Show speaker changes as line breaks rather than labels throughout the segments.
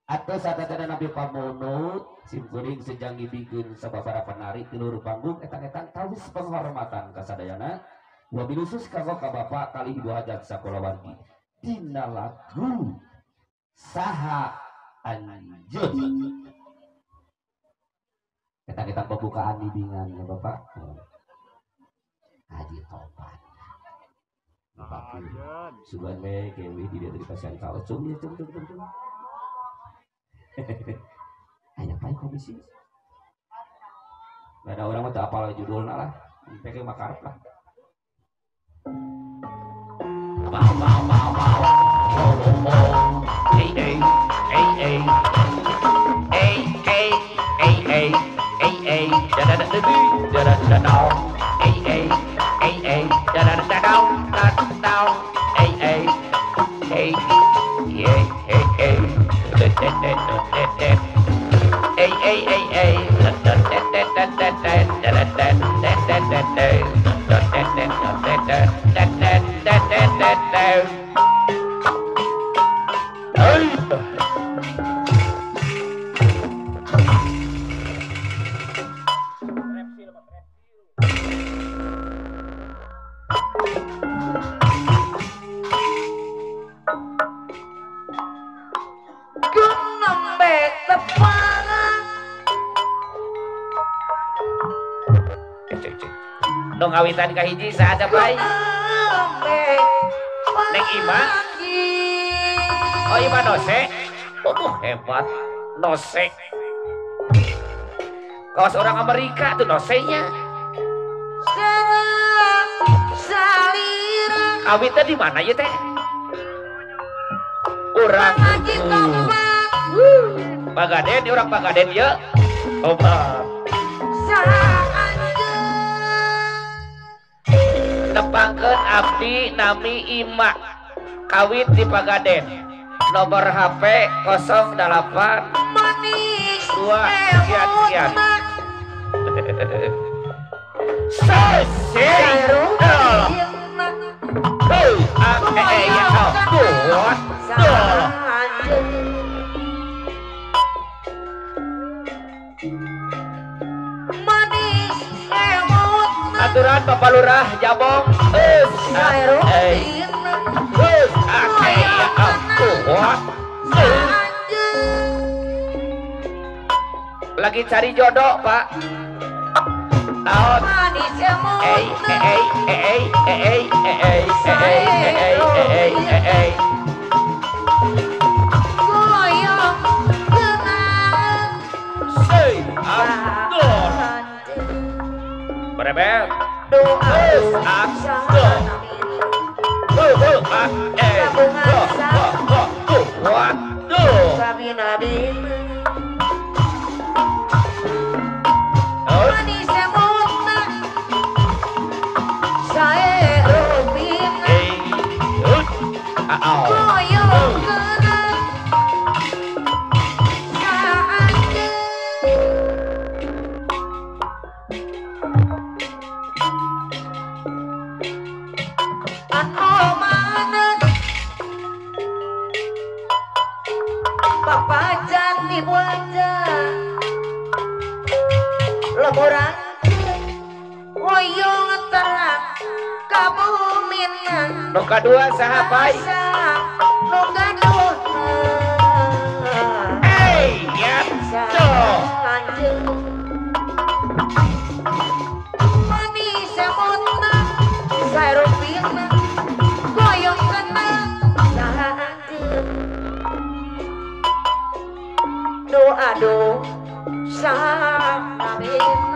atau saatana Nabi pamunut simkuring sejang dibikin sababaraha penari di luar panggung etang-etang tawis penghormatan kasadayana wabil khusus kanggo ka Bapak kali Ibu Hajat sakulawargi dina lagu saha anjeun etang-etang pembukaan bimbingan ya Bapak Haji Topan Subhanallah kewi dia dari pasien kau cum ya cum hanya apa komisi nggak ada orang mau apa judulnya lah pakai makarap lah hey hey hey hey hey hey hey hey hey hey da da da da da da da hey hey hey hey da da da da da hey hey hey hey hey hey hey hey hey hey dong awitan kahiji saada baik Neng Ima oh Ima Nose hebat Nose kaos orang Amerika tuh Nosenya awitnya di mana ya teh orang Pagaden orang Pagaden ya obat tepangkeun abdi nami Ima kawit di Pagaden nomor HP 08 2 sekian aturan Bapak Lurah Jabong lagi cari jodoh Pak tahun berebel Nuka dua sahabai Nuka dua ya tuh manis semutna sarupina goyong kenang doa sahamina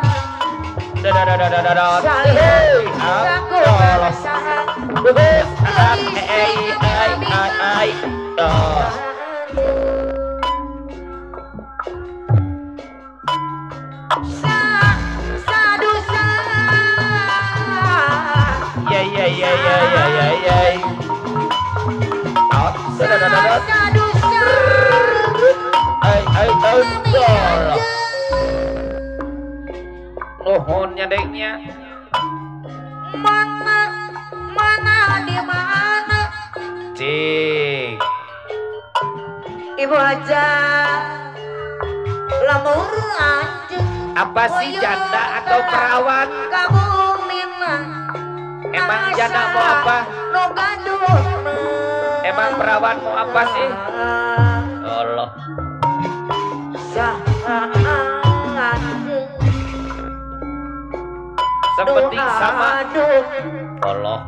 Nuhun nyadeknya mana di mana cing
Ibu aja lamur anjing.
Apa sih janda atau perawan?
Kamu minang.
Emang janda mau apa?
Lo gaduh.
Emang perawan mau apa sih? Allah. Sepenting sama. Allah.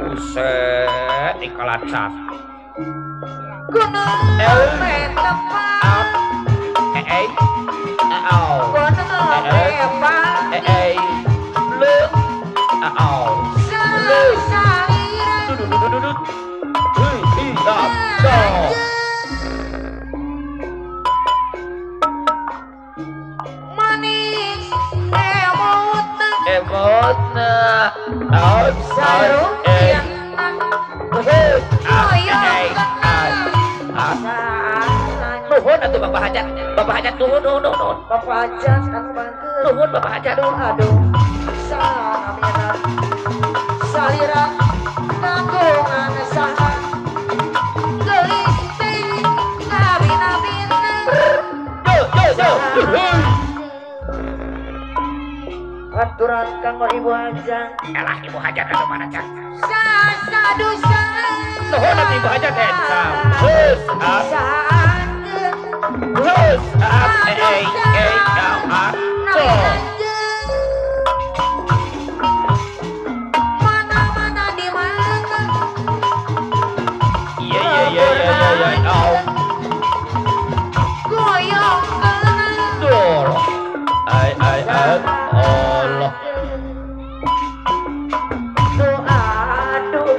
Buset, ikalacak. Nuhun atuh Bapak Hajat. Bapak Hajat nuhun.
Bapak Hajat anu bantu.
Nuhun Bapak Hajat.
Aduh. Salamina. Salira kagungan saha. Gelisting nabi-nabina.
Yo.
Aturan kanggo Ibu Hajat.
Elah Ibu Hajat atuh mana cak.
Dosa.
Nuhun atuh Ibu Hajat hensam.
Mana di mana?
Iya.
Goyang
Dol. Ai Allah.
Aduh.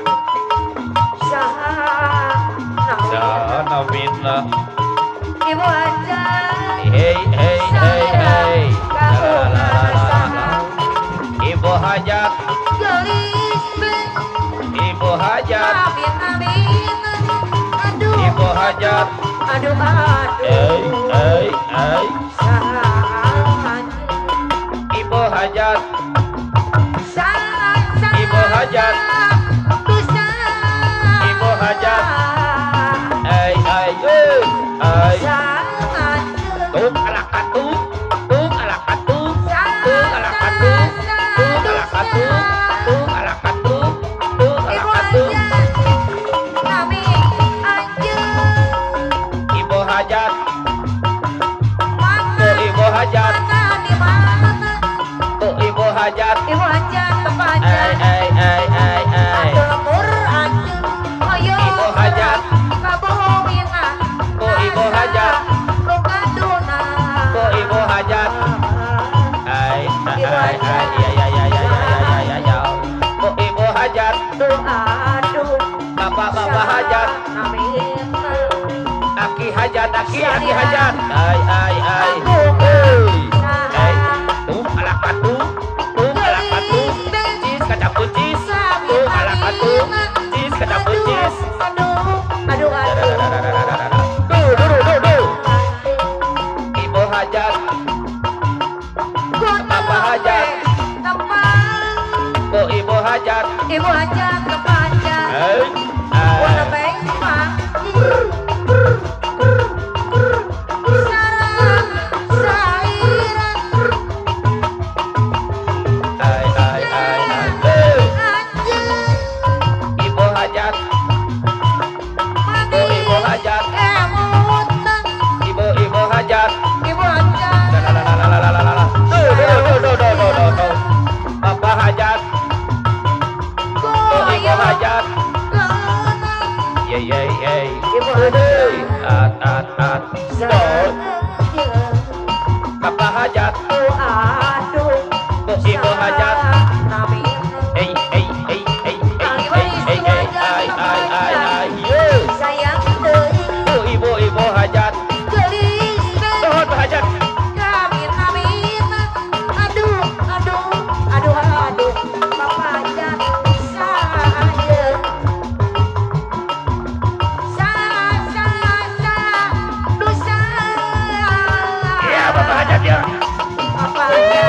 Sana minna.
Ibu aja.
Hey. Ibu Hajat. Ibu Hajat. Ibu Hajat.
Aduh.
Hey. Ibu Hajat. Ibu Hajat. Ibu Hajat. Hey. Tung ala katung. Ibu Hajat. Ibu Hajat.
Tepat
Ai.
lemur anjing. Ayo.
Ibu Hajat.
Kabomina.
Ibu Hajat.
Lugaduna.
Ibu Hajat. Ai. Ya. Ibu Hajat.
Aduh.
Bapak Hajat. Aki Hajat. Ai. Tuh ala katung. Cis kacang kucis. Tuh ala katung. Cis kacang kucis.
Aduh.
Duh. Ibu Hajat. Bapak Hajat. Ibu Hajat.
Ibu Hajat kepanjang.
Ai.
Warna baik mah.
Ibu Hajat. Ibu Hajat. Ibu Hajat. Duh. Bapak Hajat. Ibu Hajat. aja.
Apa aja.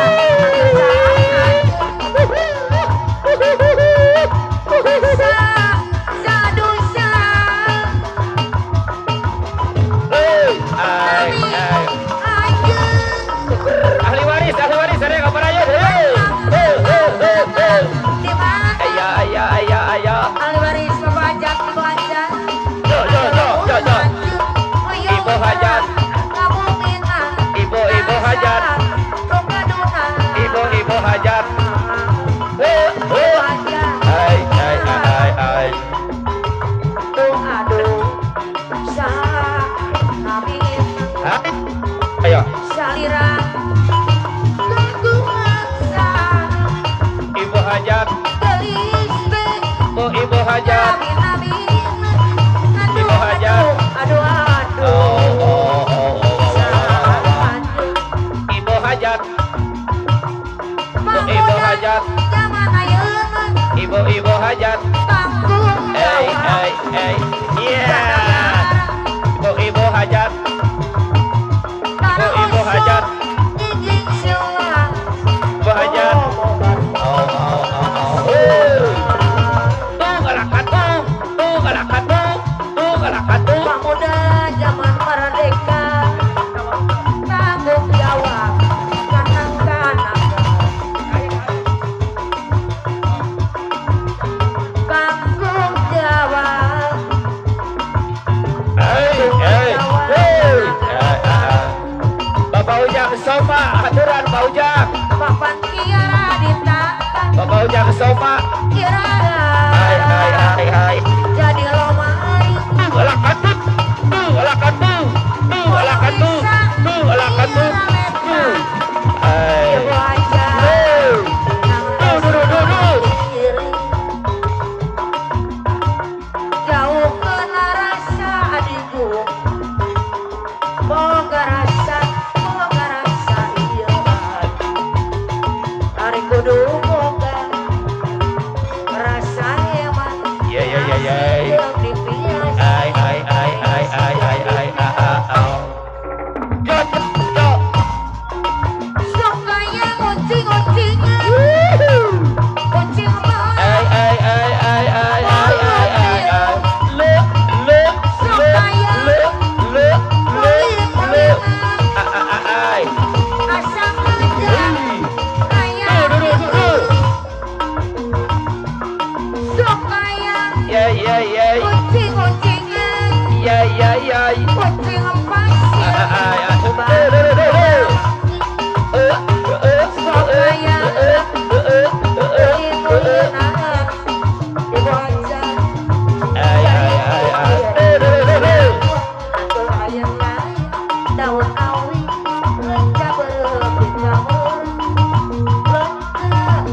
Dosa.
Ai, ai.
Aja.
Ahli waris ada yang kapan aja.
Di mana?
Ayah.
Ahli waris pajak dibaca.
Yo. Ibu hajat.
Kamu minat.
Ibu hajat.
Tukaduna.
Ibu hajat.
Hajat.
Ai.
Aduh. Samin.
Hah? Ayo.
Saliran. Kuasa.
Ibu hajat.
Gelisbe.
Ibu hajat.
Amin.
Ibu hajat.
Aduh.
Ibu hajat. Ibu hajat.
Zaman ayeuna
Ibu hajat.
tanggung jawab.
Iya. Ibu hajat. Ibu hajat.
Gigi silang.
Ibu hajat. Tuh galakan tuh.
Pemuda zaman merdeka tanggung jawab kanak-kanak. Tanggung jawab.
Bapak Ujang sofa, aturan Pak Ujang.
Papan kira ditata
Bapak Ujang sofa.
kira
Hai.
jadi lomai.
Galakan tuh. Hai.
Ibu aja jauh kena rasa adikku. Boga rasa iya. Hari kudu boga rasa eman.
Ya.
Yang dipias.
Ai. Yo.
Sukanya kucing-kucingan. Kucing mah.
Ai. Ai.
Asam aja kayak sukanya
Ya.
kucing-kucingan.
Ya.
Kucing pasir. Sukanya kulit-kulitan. Ibu aja atur ayam lain daun awi lencah berebit jamur lengkap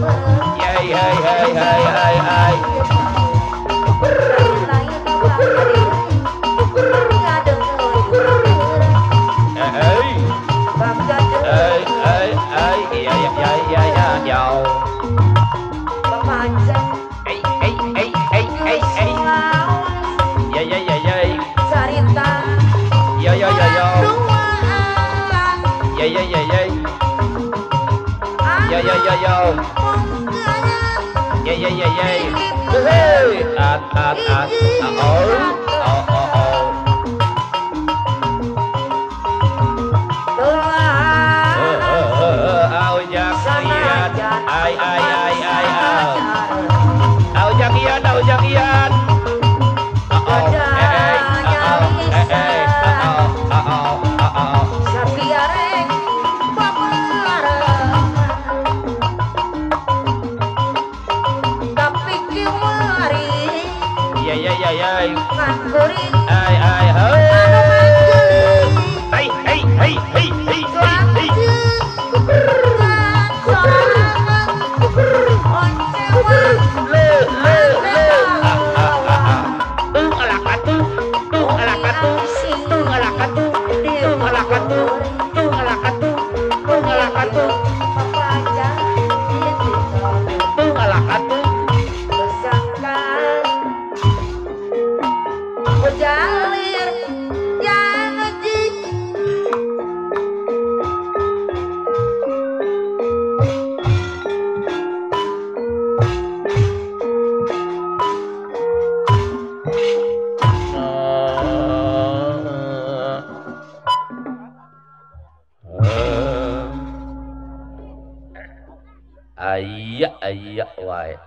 aya wae.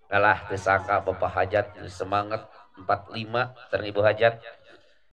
Kalah disangka Bapak Hajat semangat 45 dan Ibu Hajat